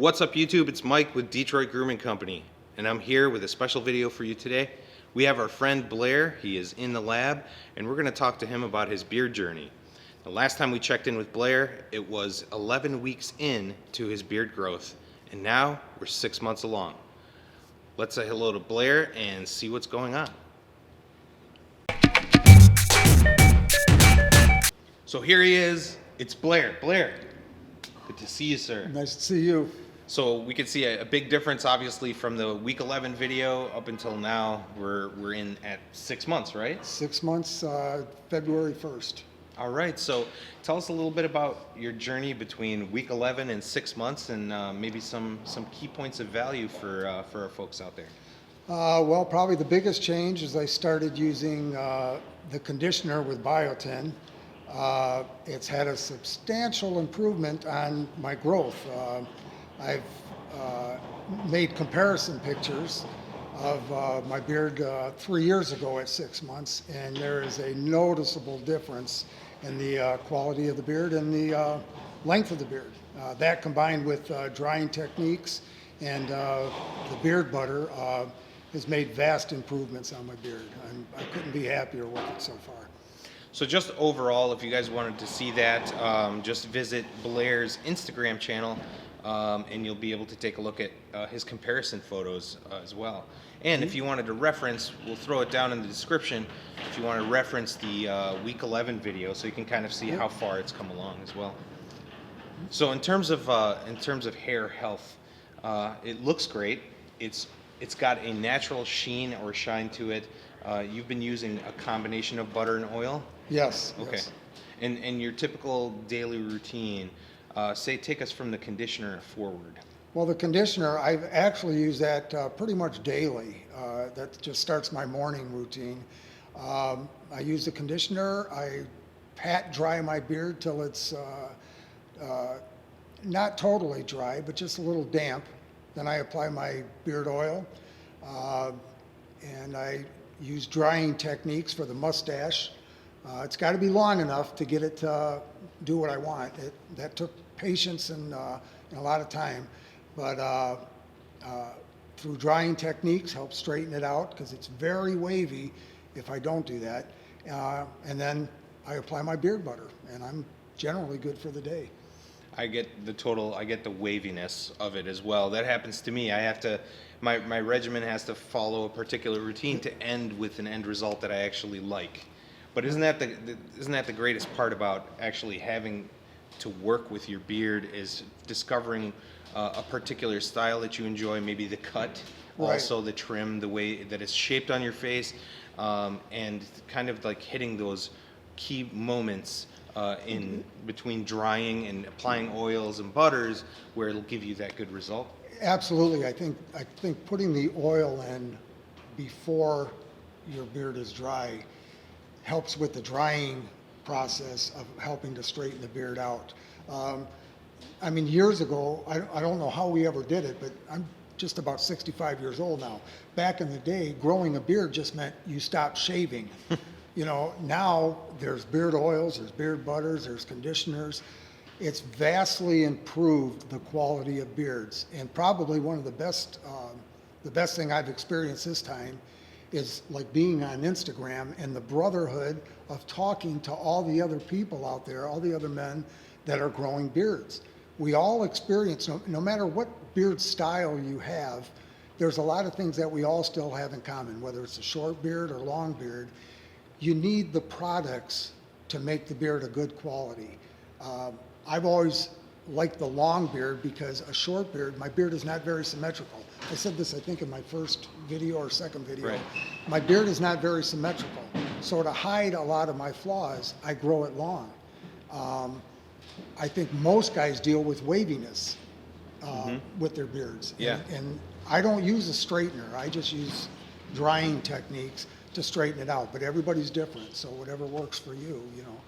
What's up, YouTube? It's Mike with Detroit Grooming Company, and I'm here with a special video for you today. We have our friend Blair. He is in the lab, and we're going to talk to him about his beard journey. The last time we checked in with Blair, it was 11 weeks in to his beard growth, and now we're 6 months along. Let's say hello to Blair and see what's going on. So here he is. It's Blair. Blair, good to see you, sir. Nice to see you. So we can see a big difference, obviously, from the week 11 video up until now. We're in at 6 months, right? 6 months, February 1st. All right. So tell us a little bit about your journey between week 11 and 6 months, and maybe some key points of value for our folks out there. Well, probably the biggest change is I started using the conditioner with biotin. It's had a substantial improvement on my growth. I've made comparison pictures of my beard 3 years ago at 6 months, and there is a noticeable difference in the quality of the beard and the length of the beard. That combined with drying techniques and the beard butter has made vast improvements on my beard. I couldn't be happier with it so far. So just overall, if you guys wanted to see that, just visit Blair's Instagram channel, and you'll be able to take a look at his comparison photos as well. And if you wanted to reference, we'll throw it down in the description, if you want to reference the week 11 video, so you can kind of see how far it's come along as well. So in terms of hair health, it looks great. It's got a natural sheen or shine to it. You've been using a combination of butter and oil? Yes. Okay. Yes. And your typical daily routine, take us from the conditioner forward. Well, the conditioner, I actually use that pretty much daily. That just starts my morning routine. I use the conditioner. I pat dry my beard till it's not totally dry, but just a little damp. Then I apply my beard oil, and I use drying techniques for the mustache. It's got to be long enough to get it to do what I want. That took patience and a lot of time, but through drying techniques helps straighten it out because it's very wavy if I don't do that. And then I apply my beard butter, and I'm generally good for the day. I get the waviness of it as well. That happens to me. My regimen has to follow a particular routine to end with an end result that I actually like. But isn't that the greatest part about actually having to work with your beard, is discovering a particular style that you enjoy, maybe the cut, right, also the trim, the way that it's shaped on your face, and kind of like hitting those key moments in between drying and applying oils and butters where it'll give you that good result. Absolutely. I think putting the oil in before your beard is dry helps with the drying process of helping to straighten the beard out. I mean, years ago, I don't know how we ever did it, but I'm just about 65 years old now. Back in the day, growing a beard just meant you stopped shaving. You know, now there's beard oils, there's beard butters, there's conditioners. It's vastly improved the quality of beards, and probably one of the best thing I've experienced this time is like being on Instagram and the brotherhood of talking to all the other people out there, all the other men that are growing beards. We all experience, no matter what beard style you have, there's a lot of things that we all still have in common, whether it's a short beard or long beard. You need the products to make the beard a good quality. I've always liked the long beard because a short beard, my beard is not very symmetrical. I said this, I think, in my first video or second video. Right. My beard is not very symmetrical. So to hide a lot of my flaws, I grow it long. I think most guys deal with waviness with their beards. Yeah. And I don't use a straightener. I just use drying techniques to straighten it out. But everybody's different, so whatever works for you, you know.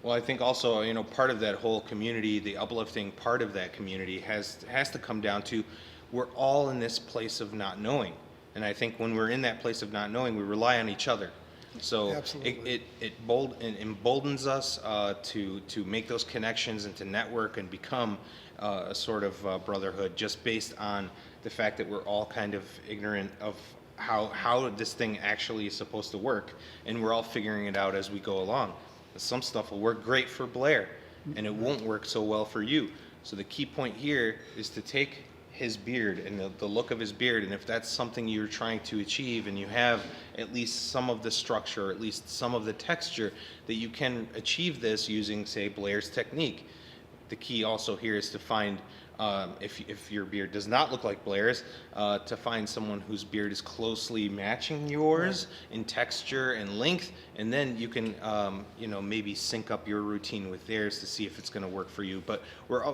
Well, I think also, part of that whole community, the uplifting part of that community has to come down to, we're all in this place of not knowing. And I think when we're in that place of not knowing, we rely on each other. So it emboldens us to make those connections and to network and become a sort of brotherhood, just based on the fact that we're all kind of ignorant of how this thing actually is supposed to work, and we're all figuring it out as we go along. Some stuff will work great for Blair, and it won't work so well for you. So the key point here is to take his beard and the look of his beard, and if that's something you're trying to achieve and you have at least some of the structure, at least some of the texture, that you can achieve this using, say, Blair's technique. The key also here is to find, if your beard does not look like Blair's, to find someone whose beard is closely matching yours in texture and length, and then you can, maybe sync up your routine with theirs to see if it's going to work for you. But we're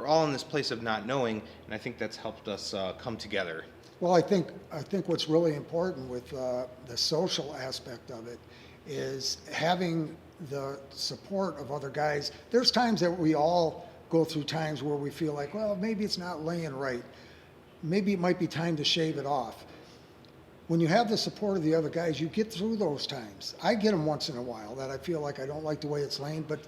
all in this place of not knowing, and I think that's helped us come together. Well, I think what's really important with the social aspect of it is having the support of other guys. There's times that we all go through times where we feel like, well, maybe it's not laying right. Maybe it might be time to shave it off. When you have the support of the other guys, you get through those times. I get them once in a while that I feel like I don't like the way it's laying, but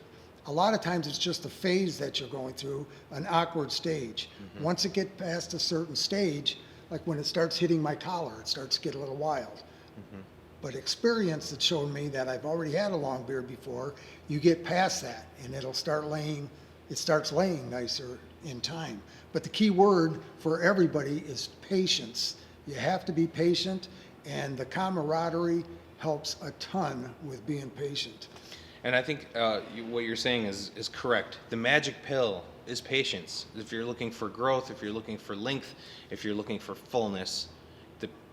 a lot of times it's just a phase that you're going through, an awkward stage. Mm-hmm. Once it gets past a certain stage, like when it starts hitting my collar, it starts to get a little wild. Mm-hmm. But experience had shown me that I've already had a long beard before. You get past that, and it starts laying nicer in time. But the key word for everybody is patience. You have to be patient, and the camaraderie helps a ton with being patient. And I think what you're saying is correct. The magic pill is patience. If you're looking for growth, if you're looking for length, if you're looking for fullness,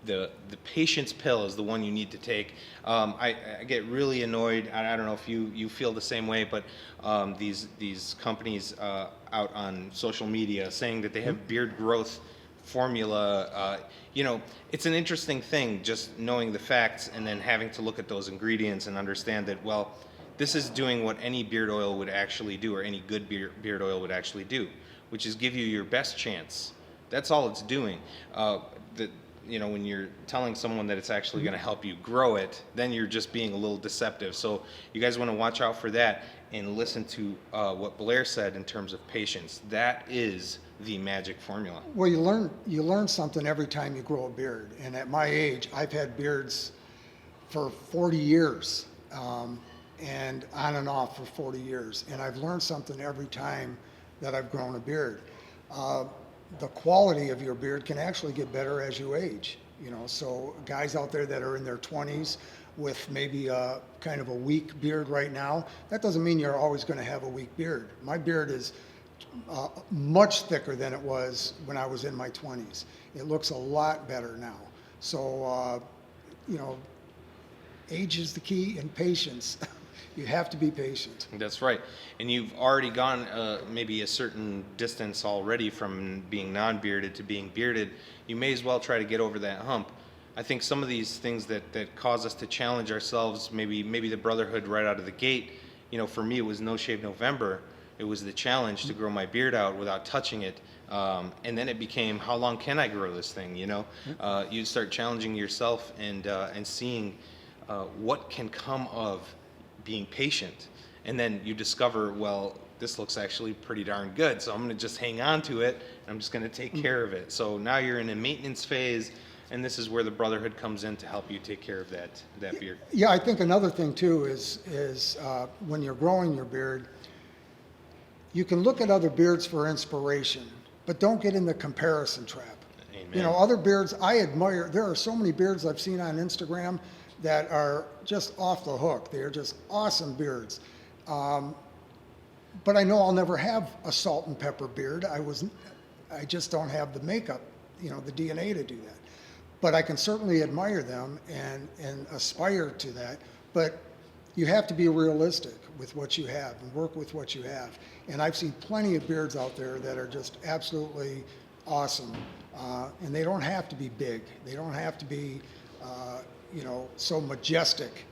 the patience pill is the one you need to take. I get really annoyed. I don't know if you feel the same way, but these companies out on social media saying that they have beard growth formula. It's an interesting thing just knowing the facts and then having to look at those ingredients and understand that, well, this is doing what any beard oil would actually do, or any good beard oil would actually do, which is give you your best chance. That's all it's doing. When you're telling someone that it's actually going to help you grow it, then you're just being a little deceptive. So you guys want to watch out for that and listen to what Blair said in terms of patience. That is the magic formula. Well, you learn something every time you grow a beard. And at my age, I've had beards for 40 years. And on and off for 40 years. And I've learned something every time that I've grown a beard. The quality of your beard can actually get better as you age. So guys out there that are in their 20s with maybe a kind of a weak beard right now, that doesn't mean you're always going to have a weak beard. My beard is much thicker than it was when I was in my 20s. It looks a lot better now. So, age is the key, and patience. You have to be patient. That's right. And you've already gone maybe a certain distance already from being non-bearded to being bearded. You may as well try to get over that hump. I think some of these things that cause us to challenge ourselves, maybe the brotherhood right out of the gate, for me it was No Shave November. It was the challenge to grow my beard out without touching it. And then it became, how long can I grow this thing? You start challenging yourself and seeing what can come of being patient, and then you discover, well, this looks actually pretty darn good, so I'm going to just hang on to it, and I'm just going to take care of it. So now you're in a maintenance phase, and this is where the brotherhood comes in to help you take care of that beard. Yeah, I think another thing too is when you're growing your beard, you can look at other beards for inspiration, but don't get in the comparison trap. Amen. Other beards I admire. There are so many beards I've seen on Instagram that are just off the hook. They're just awesome beards. But I know I'll never have a salt and pepper beard. I just don't have the makeup, the DNA to do that. But I can certainly admire them and aspire to that. But you have to be realistic with what you have and work with what you have. And I've seen plenty of beards out there that are just absolutely awesome. And they don't have to be big. They don't have to be so majestic.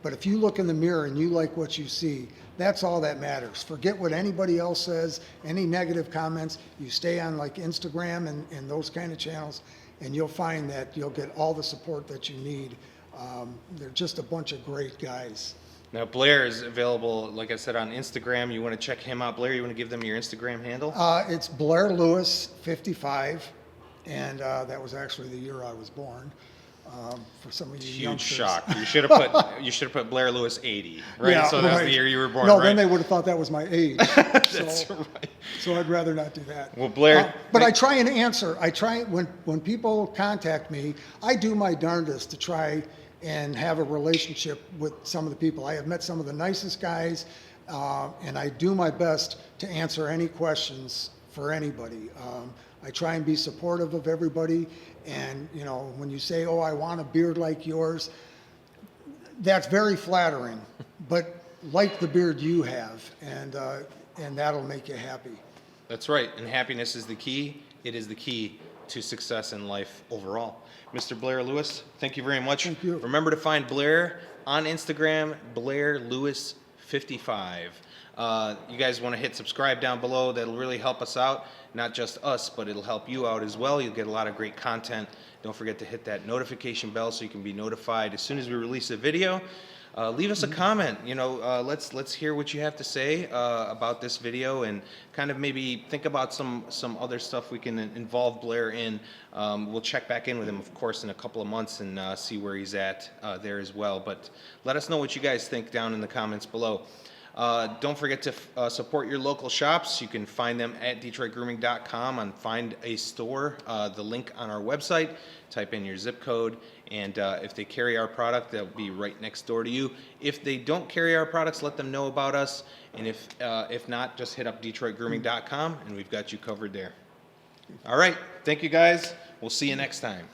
But if you look in the mirror and you like what you see, that's all that matters. Forget what anybody else says, any negative comments. You stay on like Instagram and those kind of channels, and you'll find that you'll get all the support that you need. They're just a bunch of great guys. Now, Blair is available, like I said, on Instagram. You want to check him out. Blair, you want to give them your Instagram handle? It's Blair Lewis 55, and that was actually the year I was born. For some of you Huge youngsters. shock. You should have put Blair Lewis 80, right? Yeah, So that's right. the year you were born, No, right? then they would have thought that was my age. That's right. So I'd rather not do that. Well, Blair, but I try and answer. I try when people contact me, I do my darndest to try and have a relationship with some of the people. I have met some of the nicest guys, and I do my best to answer any questions for anybody. I try and be supportive of everybody. And you know, when you say, "Oh, I want a beard like yours," that's very flattering. But like the beard you have, and that'll make you happy. that's right. And happiness is the key. It is the key to success in life overall. Mr. Blair Lewis, thank you very much. Thank you. Remember to find Blair on Instagram, Blair Lewis 55. You guys want to hit subscribe down below. That'll really help us out. Not just us, but it'll help you out as well. You'll get a lot of great content. Don't forget to hit that notification bell so you can be notified as soon as we release a video. Leave us a comment. You know, let's hear what you have to say about this video, and kind of maybe think about some other stuff we can involve Blair in. We'll check back in with him, of course, in a couple of months and see where he's at there as well. But let us know what you guys think down in the comments below. Don't forget to support your local shops. You can find them at DetroitGrooming.com and find a store. The link on our website. Type in your zip code, and if they carry our product, they'll be right next door to you. If they don't carry our products, let them know about us. And if not, just hit up DetroitGrooming.com, and we've got you covered there. All right. Thank you, guys. We'll see you next time.